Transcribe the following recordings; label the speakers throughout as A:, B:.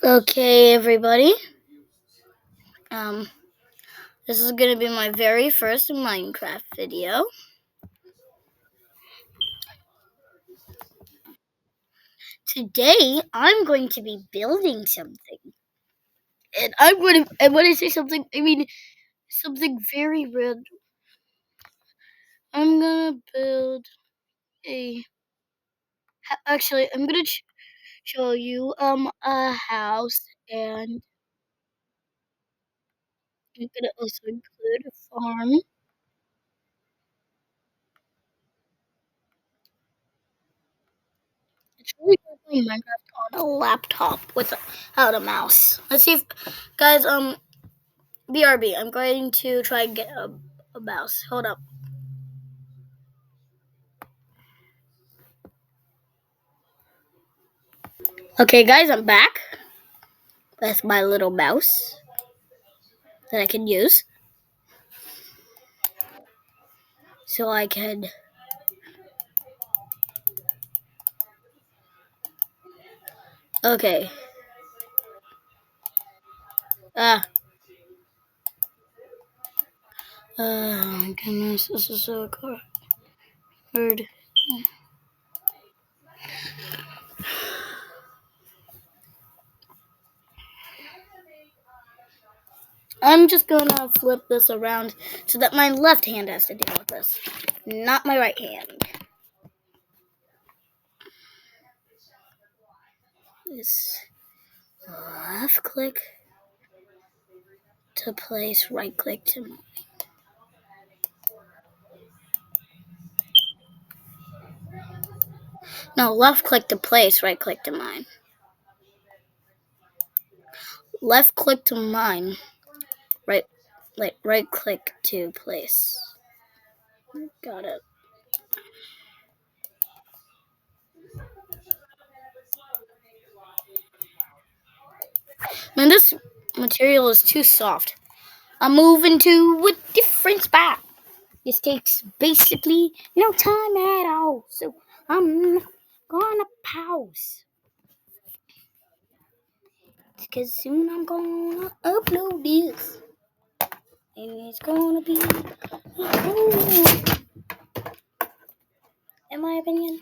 A: Okay, everybody. This is gonna be my very first Minecraft video. Today, I'm going to be building something, and And when I say something, I mean something very random. I'm gonna build a. Actually, I'm gonna show you a house, and I'm gonna also include a farm. It's really hard playing Minecraft on a laptop without a mouse. Let's see if, guys. BRB. I'm going to try and get a mouse. Hold up. Okay, guys, I'm back. That's my little mouse that I can use. So I can. Okay. Ah. Goodness, this is so hard. I'm just gonna flip this around so that my left hand has to deal with this, not my right hand. This left click to place, right click to move. No, left click to place, right click to mine. Left click to mine, right click to place. Got it. Man, this material is too soft. I'm moving to a different spot. This takes basically no time at all. So I'm gonna pause. Because soon I'm gonna upload this. And it's gonna be cool. In my opinion,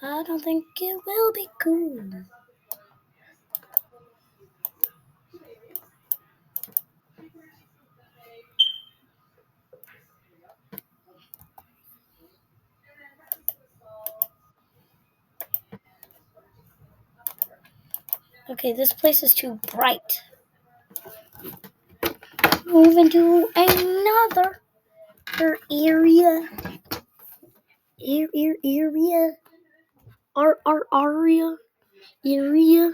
A: I don't think it will be cool. Okay, this place is too bright. Moving to another area. Area. Aria. Area.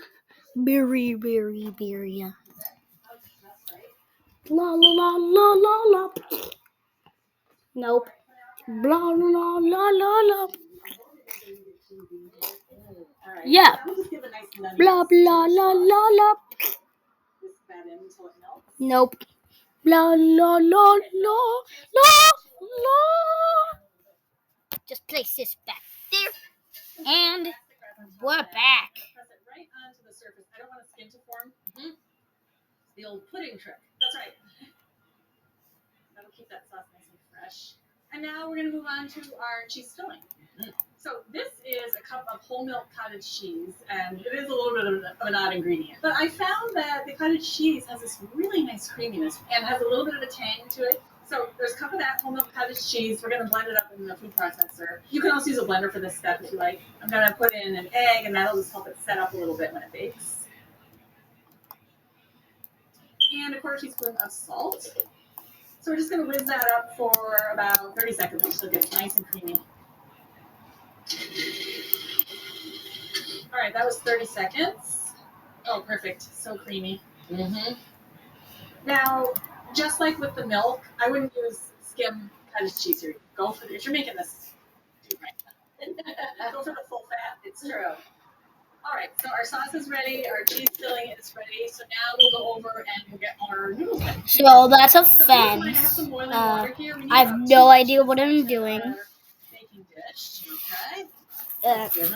A: Berry. La la la la la la. Nope. Blah la la la la. Yeah. Blah blah la la la. Nope. Blah la la la la la. Just place this back there, and we're back.
B: Press it right onto the surface. I don't want a skin to form. Mm-hmm. The old pudding trick. That's right. That'll keep that sauce nice and fresh. And now we're going to move on to our cheese filling. So this is a cup of whole milk cottage cheese, and it is a little bit of an odd ingredient. But I found that the cottage cheese has this really nice creaminess and has a little bit of a tang to it. So there's a cup of that whole milk cottage cheese. We're going to blend it up in the food processor. You can also use a blender for this step if you like. I'm going to put in an egg, and that'll just help it set up a little bit when it bakes. And a quarter teaspoon of salt. So we're just going to whiz that up for about 30 seconds until it gets nice and creamy. All right, that was 30 seconds. Oh, perfect. So creamy. Mm-hmm. Now, just like with the milk, I wouldn't use skim cottage cheese here. Go for if you're making this, do right. Go for the full fat. It's true. All right, so our sauce is ready. Our cheese filling is ready. So now we'll go over and we'll get our noodles ready.
A: So that's a fence. I have no idea what I'm doing.
B: Baking dish. Okay.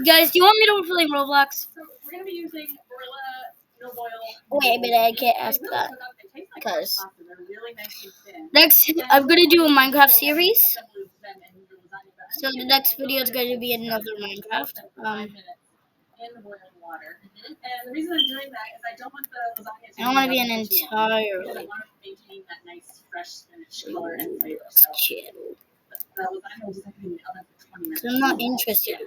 A: Guys, do you want me to play Roblox?
B: So we're gonna be using Barilla No Boil.
A: Wait a minute, I can't ask
B: They really
A: that.
B: cook up. They taste like
A: Because
B: fresh pasta. They're really nice and thin.
A: next, I'm gonna do a Minecraft series. So the next video is going to be another Minecraft.
B: 5 minutes in the boiling water. And the reason I'm doing that is I don't want the lasagna to
A: I don't want to be an
B: done for too long, because I
A: entirely
B: want to maintain that nice fresh spinach color and flavor. So
A: channel.
B: the lasagna will just have to be in the oven for 20 minutes.
A: So I'm not interested.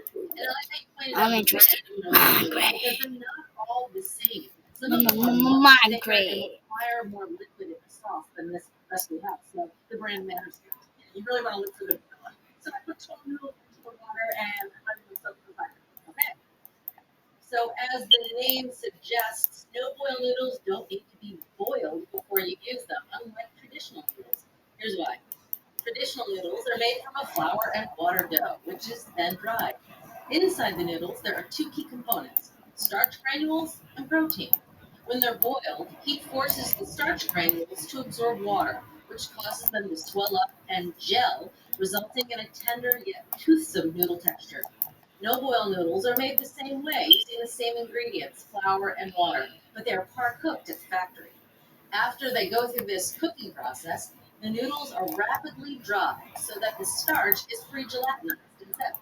A: I'm interested in Minecraft.
B: Because they're not all the same.
A: Minecraft.
B: They require more liquid in the sauce than this recipe has. So the brand matters. You really want to look for the vanilla. So I put 12 noodles into the water and I'm letting them soak for 5 minutes. Okay. So as the name suggests, no-boil noodles don't need to be boiled before you use them, unlike traditional noodles. Here's why. Traditional noodles are made from a flour and water dough, which is then dried. Inside the noodles, there are two key components, starch granules and protein. When they're boiled, heat forces the starch granules to absorb water, which causes them to swell up and gel, resulting in a tender yet toothsome noodle texture. No-boil noodles are made the same way, using the same ingredients, flour and water, but they are par-cooked at the factory. After they go through this cooking process, the noodles are rapidly dried so that the starch is pre-gelatinized instead.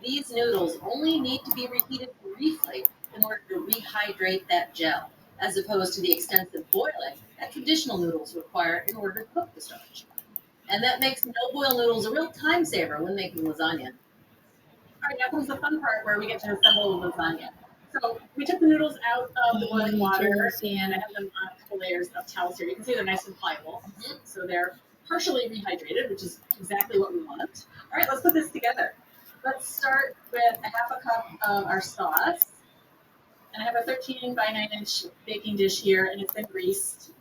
B: These noodles only need to be reheated briefly in order to rehydrate that gel, as opposed to the extensive boiling that traditional noodles require in order to cook the starch. And that makes no-boil noodles a real time saver when making lasagna. All right, now comes the fun part where we get to assemble the lasagna. So we took the noodles out of the boiling water and I have them on a couple layers of towels here. You can see they're nice and pliable. So they're partially rehydrated, which is exactly what we want. All right, let's put this together. Let's start with a half a cup of our sauce. And I have a 13 by 9-inch baking dish here and it's been greased.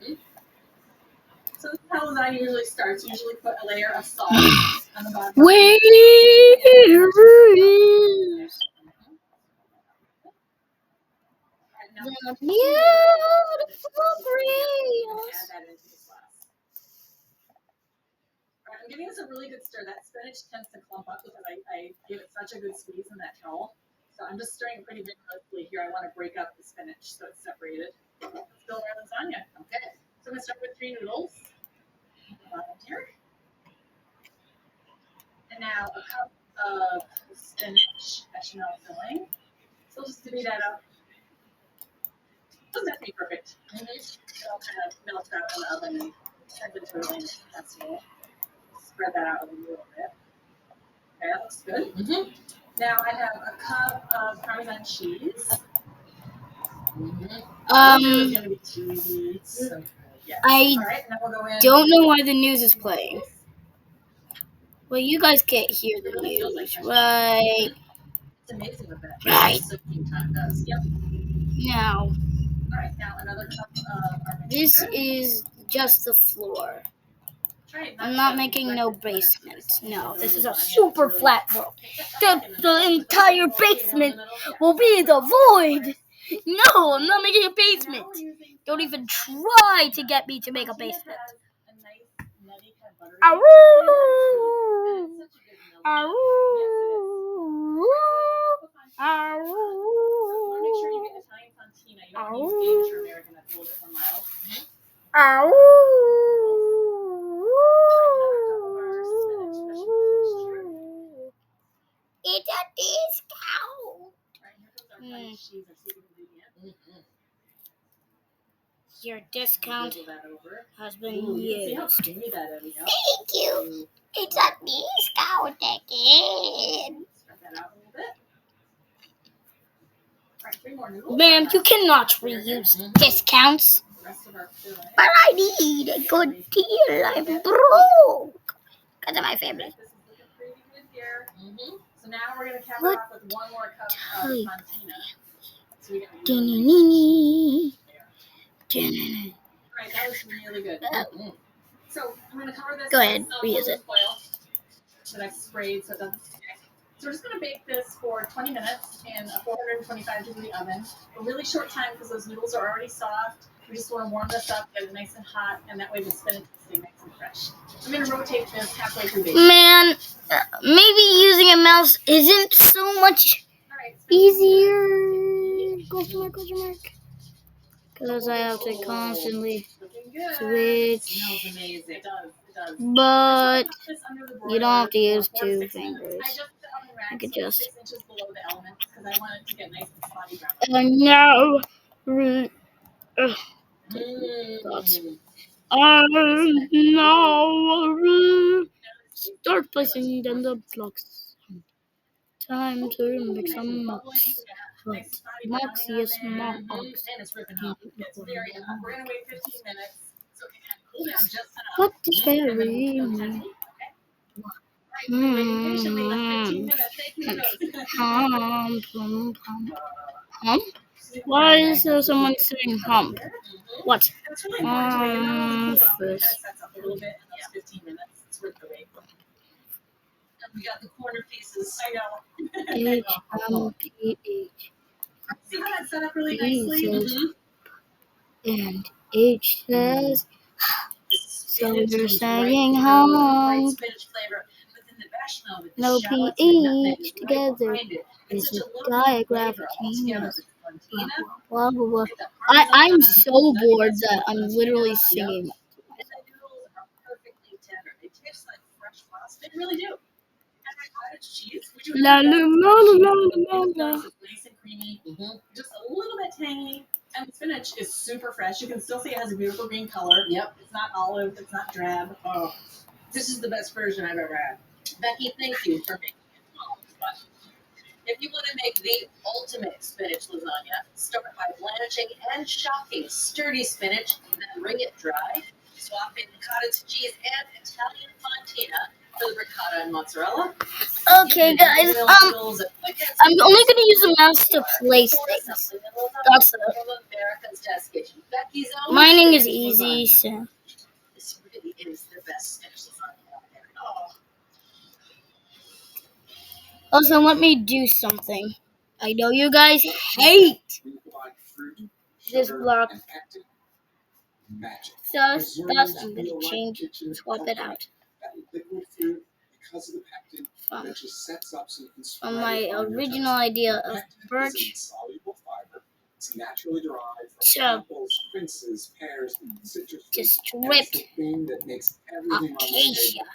B: So this is how lasagna usually starts. You usually put a layer of salt on the bottom.
A: Where is the beautiful grace?
B: Add that into the sauce. All right, I'm giving this a really good stir. That spinach tends to clump up because I gave it such a good squeeze in that towel. So I'm just stirring it pretty vigorously here. I want to break up the spinach so it's separated. Let's build our lasagna. Okay. So I'm going to start with 3 noodles. Here. And now a cup of spinach bechamel filling. So we'll just divvy that up. Doesn't have to be perfect. It all kind of melts out in the oven and turns into a really nice casserole. Spread that out a little bit. Okay, that looks good. Now I have a cup of Parmesan cheese. It's gonna be cheesy. So good. Yes.
A: I
B: All right, now we'll go in.
A: don't know why the news is playing. Well, you guys can't hear the news, right?
B: It's amazing what that
A: Right.
B: soaking time does. Yep.
A: Now,
B: All right, now another cup of our
A: this
B: mixture.
A: is just the floor.
B: Try
A: I'm not making no basement. No, this is a super flat world. The entire basement will be the void. No, I'm not making a basement. Don't even try to get me to make a basement. Aroo! Aroo! It's a discount. Your discount has been used. Thank you. It's a discount again. Ma'am, you cannot reuse discounts. But I need a good deal. I'm broke. Because of my family.
B: So now we're going to cap it off with one more cup of Fontina. So we get Right, that was really good. So I'm going to cover this
A: Go ahead,
B: with
A: reuse it.
B: foil that I sprayed so it doesn't stick. So we're just going to bake this for 20 minutes in a 425 degree oven. A really short time because those noodles are already soft. We just want to warm this up, get it nice and hot, and that way the spinach will stay nice and fresh. I'm going to rotate this halfway through baking.
A: Man, maybe using a mouse isn't so much easier? Question mark, question mark. Because I have to constantly switch.
B: Smells amazing. It does.
A: But
B: This under the
A: you don't have to use 2 fingers.
B: I just put it on the rack,
A: You could
B: so it's
A: just.
B: 6 inches below the elements because I want it to get nice and spotty brown.
A: And now, thoughts. Now, start placing down the blocks. Time to make some mocks. But mocks, yes, mocks.
B: And it's ripping up. It's very hot. We're gonna wait 15 minutes so it can kind of cool down just enough.
A: What is
B: And then
A: very
B: we'll go testing, okay? Waiting patiently, like 15 minutes. Thank you, Rose.
A: Hump? Why is there someone saying hump? What?
B: It's really important to wait. You're not only cool down, but it
A: First.
B: kind of sets up a little bit in those 15 minutes. It's worth the wait. And we got the corner pieces. I know.
A: H-U-M-P-H.
B: See how that's set up really nicely?
A: Jesus. And H says, so you're saying hump. No PH together is a diagram of genius. Blah, blah, blah. I'm so bored that I'm literally singing.
B: They really do. And that cottage cheese, which
A: La la la la la la.
B: it's nice and creamy, just a little bit tangy. And the spinach is super fresh. You can still see it has a beautiful green color. Yep. It's not olive. It's not drab. Oh, this is the best version I've ever had. Becky, thank you for making it. If you want to make the ultimate spinach lasagna, start by blanching and shocking sturdy spinach, then wring it dry. Swap in cottage cheese and Italian fontina for the ricotta and mozzarella.
A: Okay, guys. I'm only gonna use the mouse to place things. That's it. Mining is easy, so.
B: This really is the best spinach lasagna out there. Oh.
A: Also, let me do something. I know you guys hate this block. Thus, I'm gonna change, swap it out. From my original idea of birch
C: It's naturally derived from
A: to
C: apples, quinces, pears, citrus fruit.
A: stripped
C: That's the thing that makes everything on the
A: acacia.
C: table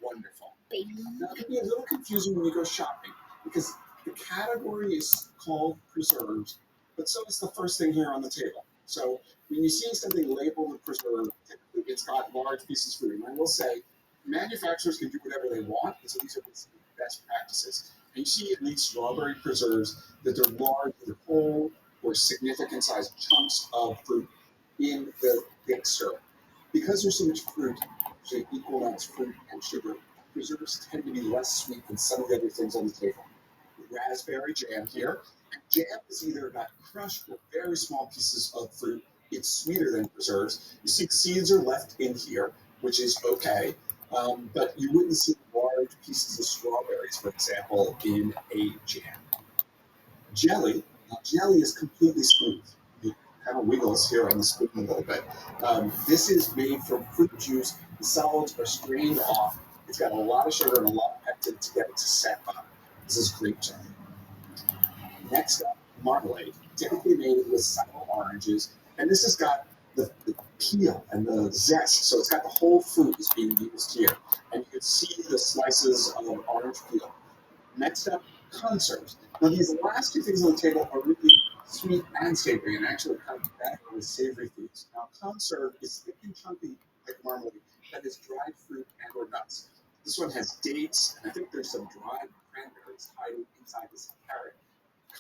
C: wonderful.
A: Baby.
C: Now, it can be a little confusing when you go shopping because the category is called preserves, but so is the first thing here on the table. So when you see something labeled with preserve, typically it's got large pieces of fruit. And I will say, manufacturers can do whatever they want, and so these are the best practices. And you see at least strawberry preserves that they're large, they're whole, or significant sized chunks of fruit in the thick syrup. Because there's so much fruit, so equal amounts of fruit and sugar, preserves tend to be less sweet than some of the other things on the table. Raspberry jam here. Jam is either got crushed or very small pieces of fruit. It's sweeter than preserves. You see the seeds are left in here, which is okay. But you wouldn't see large pieces of strawberries, for example, in a jam. Jelly. Now, jelly is completely smooth. It kind of wiggles here on the spoon a little bit. This is made from fruit juice. The solids are strained off. It's got a lot of sugar and a lot of pectin to get it to set up. This is grape jelly. Next up, marmalade, typically made with sour oranges. And this has got the peel and the zest. So it's got the whole fruit is being used here. And you can see the slices of orange peel. Next up, conserves. Now these last two things on the table are really sweet and savory, and actually kind of better with savory foods. Now conserve is thick and chunky like marmalade, that is dried fruit and or nuts. This one has dates, and I think there's some dried cranberries hiding inside this carrot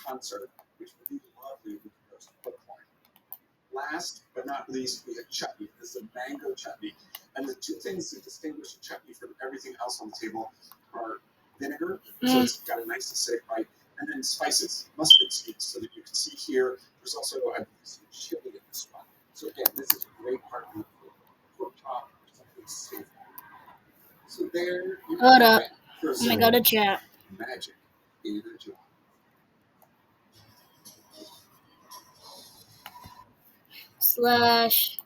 C: conserve, which would be lovely with roast pork corn. Last but not least, we have chutney. This is a mango chutney. And the two things that distinguish a chutney from everything else on the table are vinegar, so it's got a nice acidic bite, and then spices, mustard seeds, so that you can see here, there's also some chili in this one. So again, this is a great partner for pork chop or something savory. So there you
A: Hold
C: have
A: up.
C: it.
A: Let me go to chat.
C: Magic in a jar.
A: Slash.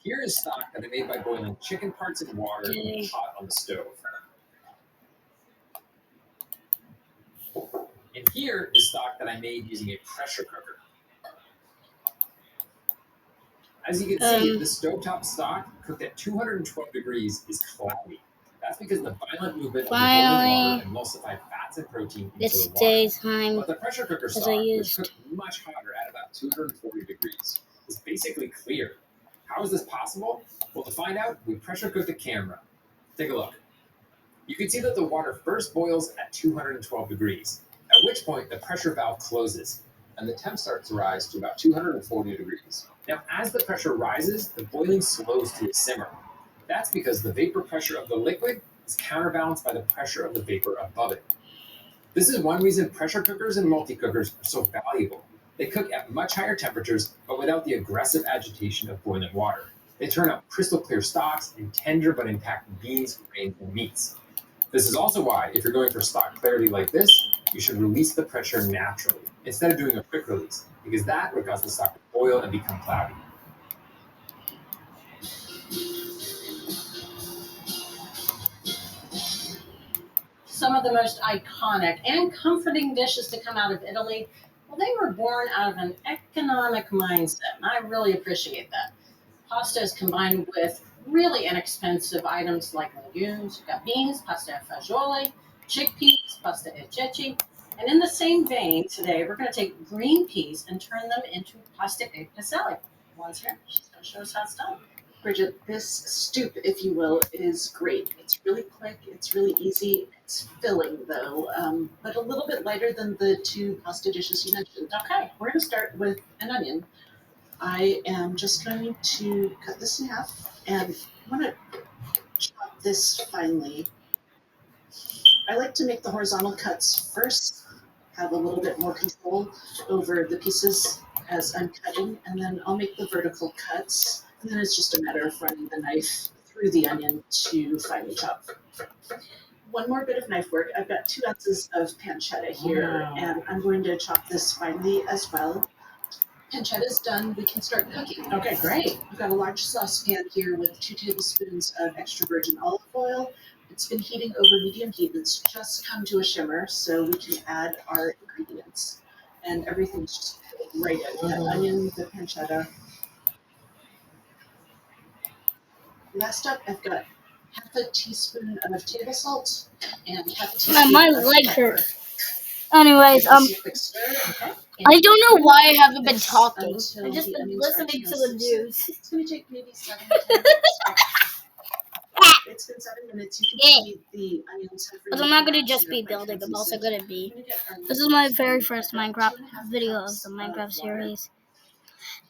D: Here is stock that I made by boiling chicken parts in water
A: Okay.
D: hot on the stove. And here is stock that I made using a pressure cooker. As you can see, the stovetop stock cooked at 212 degrees is cloudy. That's because the violent movement of the boiling water emulsified fats and protein into
A: It's
D: the water.
A: daytime.
D: But the pressure cooker
A: As I
D: stock, which
A: used.
D: cooked much hotter at about 240 degrees, is basically clear. How is this possible? Well, to find out, we pressure cooked the camera. Take a look. You can see that the water first boils at 212 degrees, at which point the pressure valve closes, and the temp starts to rise to about 240 degrees. Now, as the pressure rises, the boiling slows to a simmer. That's because the vapor pressure of the liquid is counterbalanced by the pressure of the vapor above it. This is one reason pressure cookers and multi-cookers are so valuable. They cook at much higher temperatures, but without the aggressive agitation of boiling water. They turn out crystal clear stocks and tender but intact beans, grains, and meats. This is also why, if you're going for stock clarity like this, you should release the pressure naturally, instead of doing a quick release, because that would cause the stock to boil and become cloudy.
B: Some of the most iconic and comforting dishes to come out of Italy, well, they were born out of an economic mindset, and I really appreciate that. Pasta is combined with really inexpensive items like legumes. You've got beans, pasta e fagioli, chickpeas, pasta e ceci. And in the same vein, today we're going to take green peas and turn them into pasta e piselli. One's here. She's going to show us how it's done.
E: Bridget, this stoop, if you will, is great. It's really quick, it's really easy, it's filling though, but a little bit lighter than the two pasta dishes you mentioned.
B: Okay.
E: We're going to start with an onion. I am just going to cut this in half and I'm going to chop this finely. I like to make the horizontal cuts first, have a little bit more control over the pieces as I'm cutting, and then I'll make the vertical cuts. And then it's just a matter of running the knife through the onion to finely chop. One more bit of knife work. I've got 2 ounces of pancetta here, and I'm going to chop this finely as well. Pancetta's done. We can start cooking.
B: Okay, great.
E: I've got a large saucepan here with 2 tablespoons of extra virgin olive oil. It's been heating over medium heat. It's just come to a shimmer, so we can add our ingredients. And everything's just right in. The onion, the pancetta. Last up, I've got half a teaspoon of table salt and half a teaspoon
A: My
E: of
A: leg
E: pepper.
A: hurts. Anyways,
E: Give this a quick stir, okay?
A: I don't know why I haven't been
E: This
A: talking.
E: until
A: I've just
E: the
A: been
E: onions are
A: listening to the
E: translucent.
A: news.
E: It's going to take maybe 7 to 10 minutes. It's been 7 minutes. You can see the onions have
A: Because I'm not going to just be building, I'm also going to be... This is my very first Minecraft video of the Minecraft series.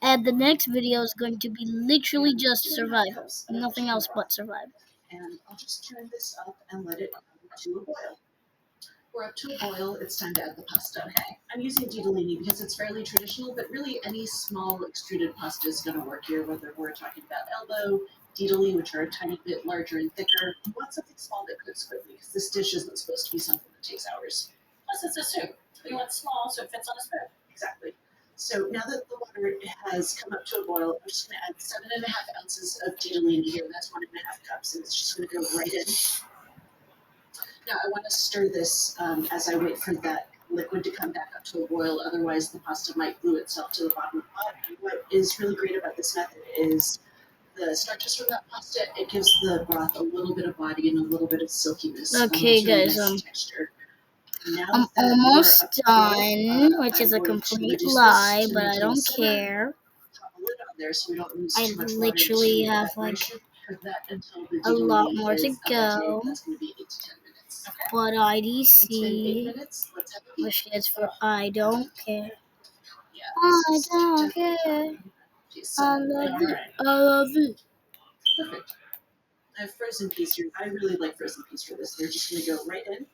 A: And the next video is going to be literally just survive. Nothing else but survive.
E: And I'll just turn this up and let it come to a boil. We're up to a boil. It's time to add the pasta. Okay. I'm using ditalini because it's fairly traditional, but really any small extruded pasta is going to work here, whether we're talking about elbow, ditalini, which are a tiny bit larger and thicker. You want something small that cooks quickly because this dish isn't supposed to be something that takes hours.
B: Plus, it's a soup. You want small so it fits on a spoon.
E: Exactly. So now that the water has come up to a boil, I'm just going to add 7.5 ounces of ditalini here. That's 1.5 cups, and it's just going to go right in. Now I want to stir this as I wait for that liquid to come back up to a boil. Otherwise, the pasta might glue itself to the bottom of the pot. And what is really great about this method is the starches from that pasta. It gives the broth a little bit of body and a little bit of silkiness.
A: Okay,
E: It's really
A: guys,
E: nice texture. Now
A: I'm
E: that
A: almost
E: we're up to boil,
A: done, which is a
E: I'm going to
A: complete
E: reduce this
A: lie,
E: to
A: but I
E: maybe a
A: don't
E: simmer.
A: care.
E: Top a lid on there so we don't lose
A: I
E: too much water
A: literally
E: to
A: have,
E: evaporation. Cook that until the
A: a lot
E: ditalini
A: more to
E: is
A: go.
E: elevated. That's going to be 8 to 10 minutes. Okay.
A: But
E: It's been 8
A: IDC,
E: minutes. Let's have a
A: which is for I don't care.
E: Yeah,
A: I
E: this is
A: don't
E: definitely
A: care.
E: Jeez,
A: I love
B: All
A: it.
B: right.
A: I love it.
E: perfect. I have frozen peas here. I really like frozen peas for this. They're just going to go right in.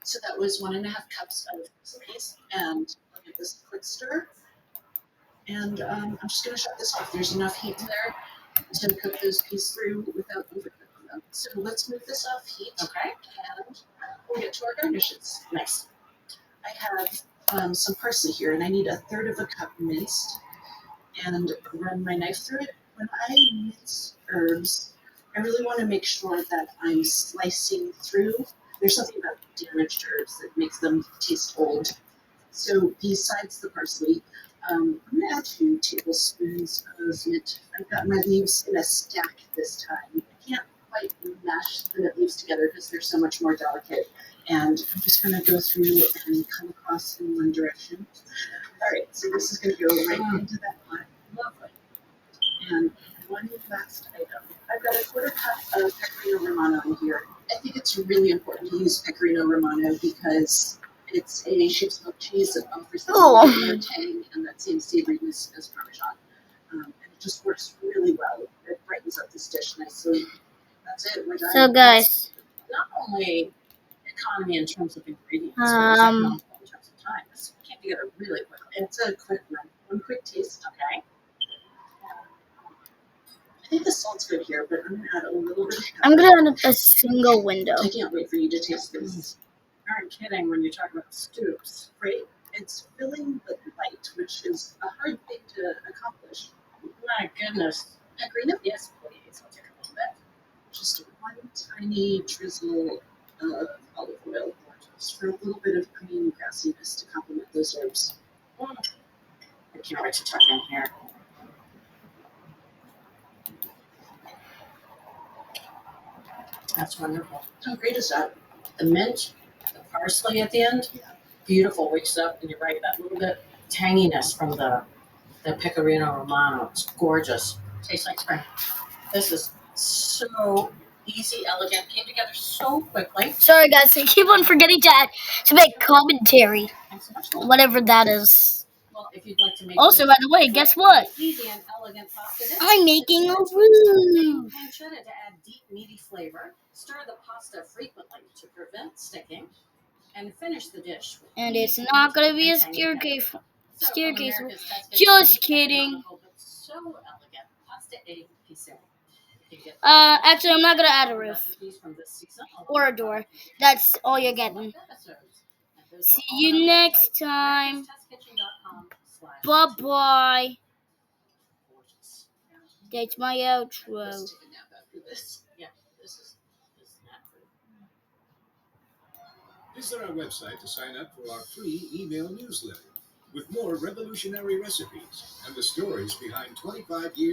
E: So that was 1.5 cups of frozen peas. And I'll give this a quick stir. And I'm just going to shut this off. There's enough heat in there to cook those peas through without overcooking them. So let's move this off heat.
B: Okay.
E: And we'll get to our garnishes.
B: Nice.
E: I have some parsley here, and I need 1/3 cup minced, and run my knife through it. When I mince herbs, I really want to make sure that I'm slicing through. There's something about damaged herbs that makes them taste old. So besides the parsley, I'm going to add 2 tablespoons of mint. I've got my leaves in a stack this time. I can't quite mash the mint leaves together because they're so much more delicate. And I'm just going to go through and come across in one direction. All right, so this is going to go right into that pot. Lovely. And one last item. I've got a 1/4 cup of Pecorino Romano in here. I think it's really important to use Pecorino Romano because it's a sheep's milk cheese that offers the
A: Oh.
E: same tang and that same savoriness as Parmesan. And it just works really well. It brightens up this dish nicely. That's it. We're done.
A: So guys,
B: Not only economy in terms of ingredients, but it's economical in terms of time. This came together really quickly.
E: It's a quick one. One quick taste.
B: Okay.
E: I think the salt's good here, but I'm going to add a little bit of pepper.
A: I'm gonna add a single window.
E: I can't wait for you to taste this.
B: You aren't kidding when you talk about stoops.
E: Right? It's filling but light, which is a hard thing to accomplish.
B: My goodness.
E: Pecorino,
B: Yes, please. I'll take a little bit.
E: just one tiny drizzle of olive oil, just for a little bit of green grassiness to complement those herbs.
B: I can't wait to tuck in here. That's wonderful.
E: How great is that?
B: The mint, the parsley at the end, beautiful. Wakes up, and you're right, that little bit tanginess from the Pecorino Romano. It's gorgeous. Tastes like spring. This is so easy, elegant, came together so quickly.
A: Sorry guys, I keep on forgetting to make commentary,
B: Thanks so much. Well,
A: whatever that is.
B: if you'd like to make
A: Also,
B: this
A: by the way, guess what?
B: easy and elegant pasta dish,
A: I'm making a
B: it's
A: roux.
B: pancetta to add deep, meaty flavor. Stir the pasta frequently to prevent sticking, and finish the dish. With
A: And it's not gonna be a staircase.
B: So,
A: Staircase.
B: from America's Test Kitchen,
A: Just
B: unique,
A: kidding.
B: economical, but so elegant pasta e piselli. You can get
A: Actually, I'm not gonna add a roof
B: recipes from this season,
A: or a door. That's all you're getting. See you next time. Bye bye. That's my outro.
E: Let's take a nap after this.
B: Yeah, this is not fruit.
F: Visit our website to sign up for our free email newsletter with more revolutionary recipes and the stories behind 25 years.